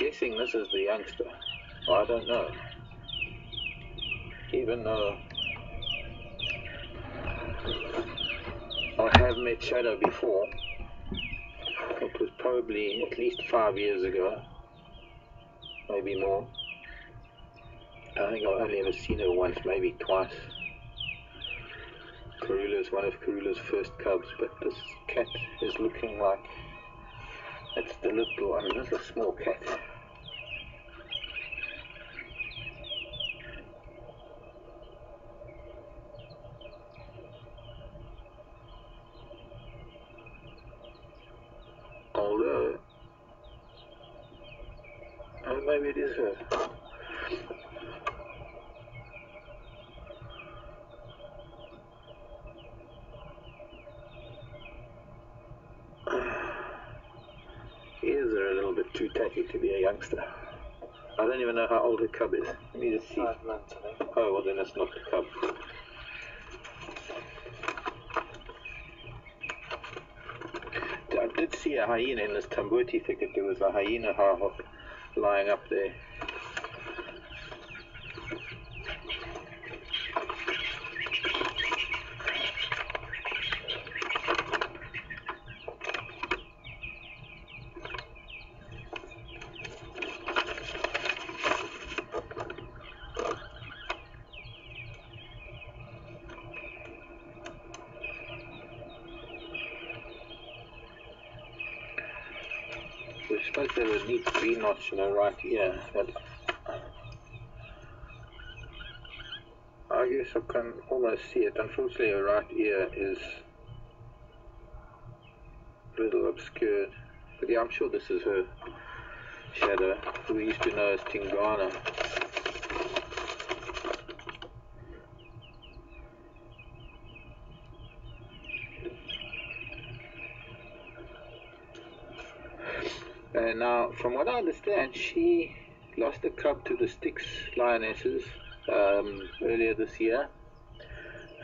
guessing this is the youngster. Well, I don't know. Even though I have met Shadow before, it was probably at least 5 years ago, maybe more. I think I've only ever seen her once, maybe twice. Karula's one of Karula's first cubs, but this cat is looking like it's the little one. This is a small cat. Although, oh, maybe it is her. Ears are a little bit too tacky to be a youngster. I don't even know how old her cub is. Let me just see. 5 months, I think. Oh, well then it's not the cub. I did see a hyena in this tambuti thicket. There was a hyena lying up there. We're supposed to have a neat V-notch in her right ear, but I guess I can almost see it. Unfortunately, her right ear is a little obscured. But yeah, I'm sure this is her Shadow, who we used to know as Tingana. Now, from what I understand, she lost a cub to the Styx lionesses earlier this year,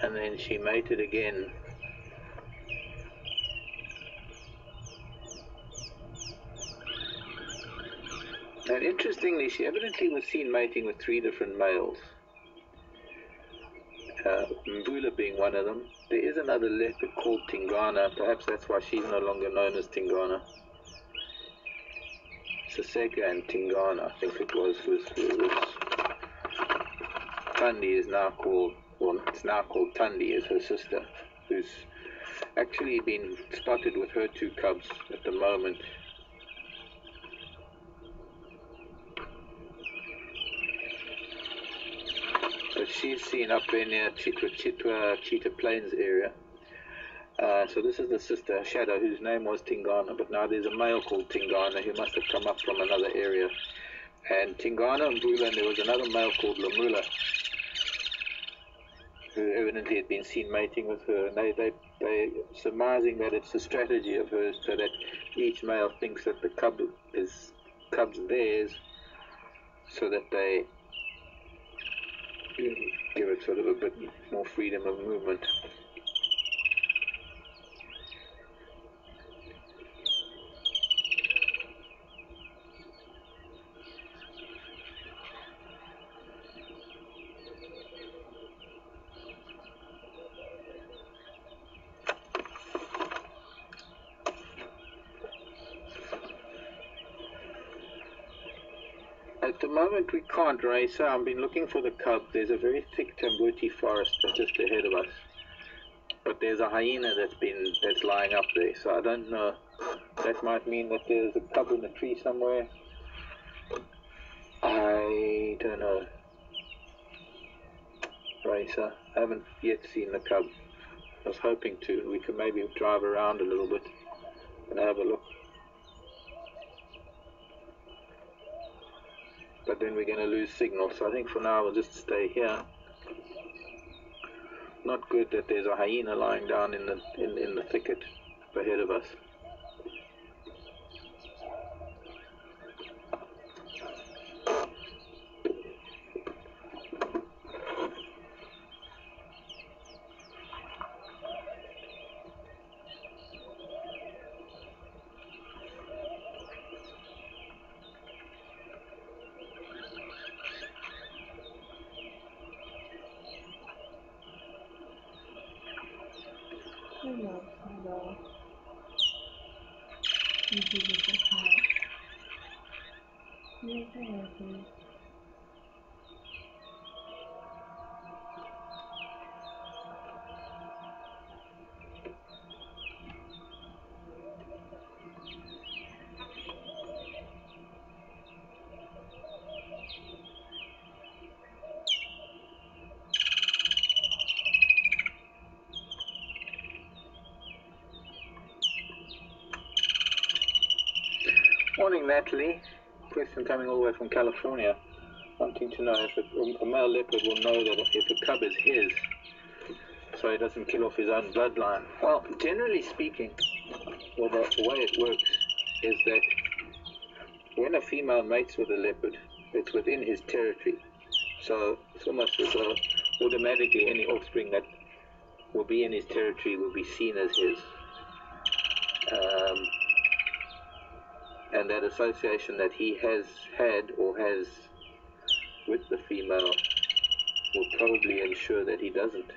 and then she mated again. And interestingly, she evidently was seen mating with 3 different males, Mbula being one of them. There is another leopard called Tingana. Perhaps that's why she's no longer known as Tingana. Saseka and Tingana, I think it was Tundi is now called, well, it's now called Tundi, is her sister, who's actually been spotted with her 2 cubs at the moment. But she's seen up there near Cheetah Plains area. So this is the sister, Shadow, whose name was Tingana, but now there's a male called Tingana who must have come up from another area. And Tingana and Mbula, and there was another male called Lamula, who evidently had been seen mating with her. And they surmising that it's a strategy of hers, so that each male thinks that the cub's theirs, so that they give it sort of a bit more freedom of movement. At the moment we can't race her. I've been looking for the cub. There's a very thick tambuti forest just ahead of us. But there's a hyena that's lying up there, so I don't know. That might mean that there's a cub in the tree somewhere. I don't know. Racer. I haven't yet seen the cub. I was hoping to. We could maybe drive around a little bit and have a look. But then we're going to lose signal, so I think for now we'll just stay here. Not good that there's a hyena lying down in the thicket ahead of us. Morning, Natalie. Question coming all the way from California, wanting to know if a male leopard will know that if a cub is his, so he doesn't kill off his own bloodline. Well, generally speaking, well, the way it works is that when a female mates with a leopard, it's within his territory. So it's almost as though automatically any offspring that will be in his territory will be seen as his. And that association that he has had or has with the female will probably ensure that he doesn't.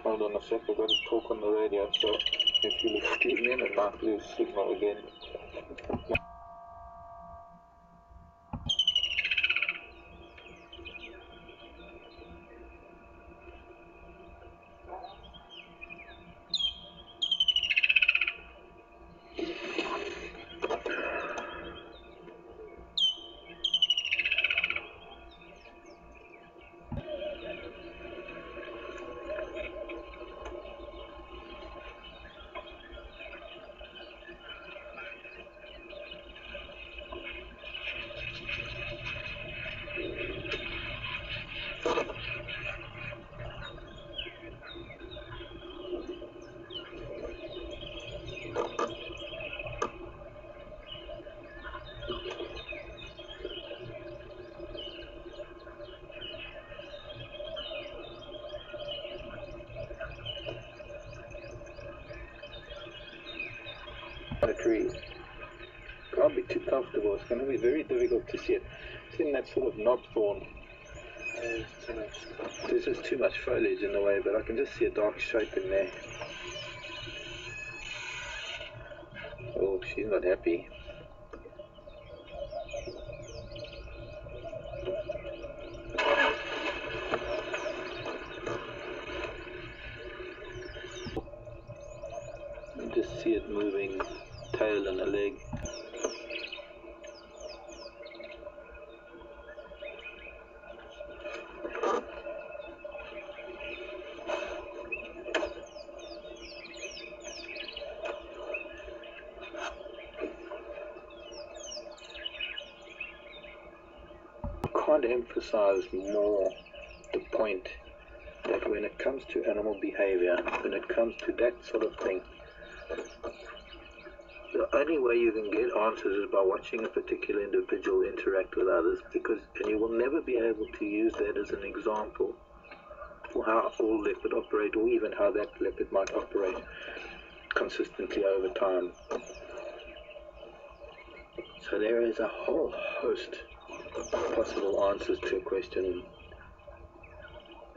Hold on a sec, I've got to talk on the radio, so if you'll excuse me, I might lose signal again. The tree can't be too comfortable. It's going to be very difficult to see it. It's in that sort of knob thorn. There's just too much foliage in the way, but I can just see a dark shape in there. Oh, she's not happy. You just see it moving, tail and a leg. Can't emphasize more the point that when it comes to animal behavior, when it comes to that sort of thing, the only way you can get answers is by watching a particular individual interact with others, and you will never be able to use that as an example for how all leopard operate, or even how that leopard might operate consistently over time. So there is a whole host of possible answers to a question,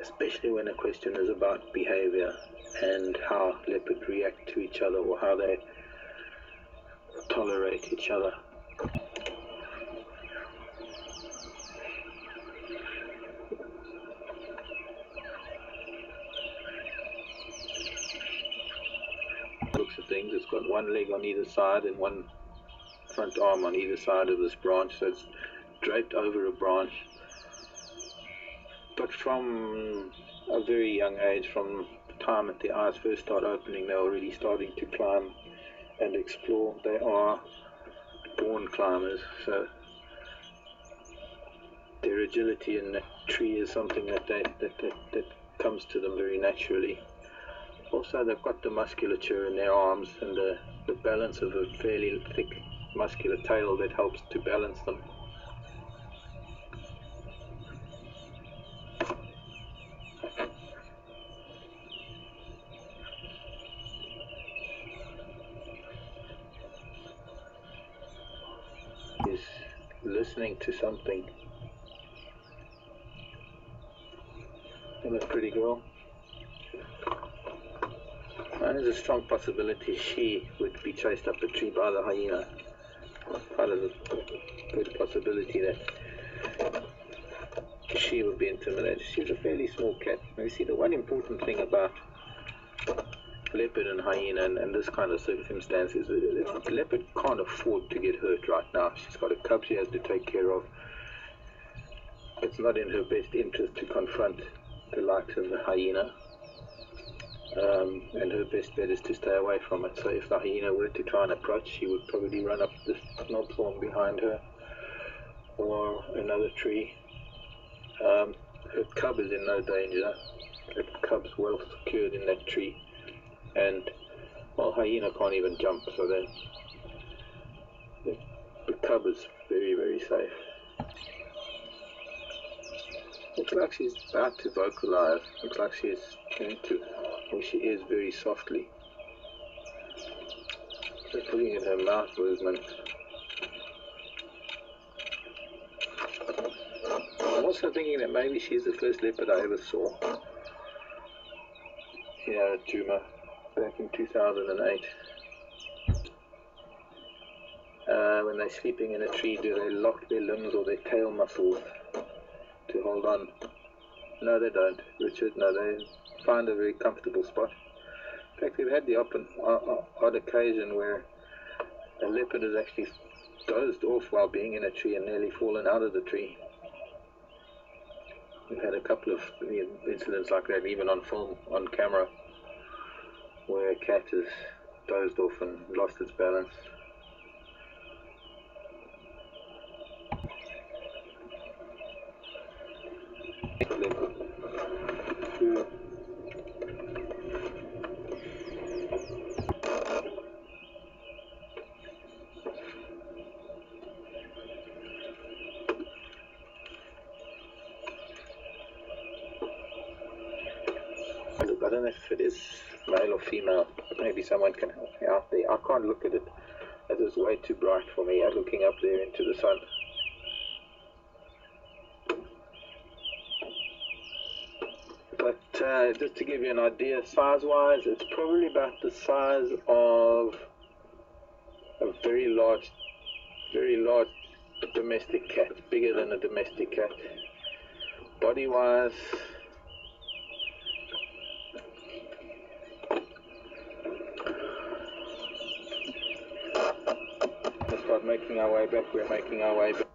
especially when a question is about behavior and how leopards react to each other, or how they tolerate each other. Looks at things, it's got one leg on either side and one front arm on either side of this branch, so it's draped over a branch. But from a very young age, from the time that the eyes first start opening, they're already starting to climb and explore. They are born climbers, so their agility in the tree is something that comes to them very naturally. Also, they've got the musculature in their arms and the balance of a fairly thick muscular tail that helps to balance them. Is listening to something. Isn't that pretty girl? there's a strong possibility she would be chased up the tree by the hyena. Quite a good possibility that she would be intimidated. She's a fairly small cat. Now, you see, the one important thing about leopard and hyena and this kind of circumstance is that the leopard can't afford to get hurt right now. She's got a cub she has to take care of. It's not in her best interest to confront the likes of the hyena. And her best bet is to stay away from it. So if the hyena were to try and approach, she would probably run up this knobthorn behind her or another tree. Her cub is in no danger. The cub's well secured in that tree, and well, hyena can't even jump, so the cub is very, very safe. Looks like she's about to vocalize. Looks like she's going to, or she is very softly. Just looking at her mouth movement. I'm also thinking that maybe she's the first leopard I ever saw here at Juma back in 2008. When they're sleeping in a tree, do they lock their limbs or their tail muscles to hold on? No, they don't, Richard. No, they find a very comfortable spot. In fact, we've had the odd occasion where a leopard has actually dozed off while being in a tree and nearly fallen out of the tree. We've had a couple of incidents like that, even on film, on camera, where a cat has dozed off and lost its balance. Look, I don't know if it is male or female. Maybe someone can help me out there. I can't look at it. It is way too bright for me. I'm looking up there into the sun. But just to give you an idea, size-wise, it's probably about the size of a very large domestic cat, bigger than a domestic cat. Body-wise, let's start making our way back. We're making our way back.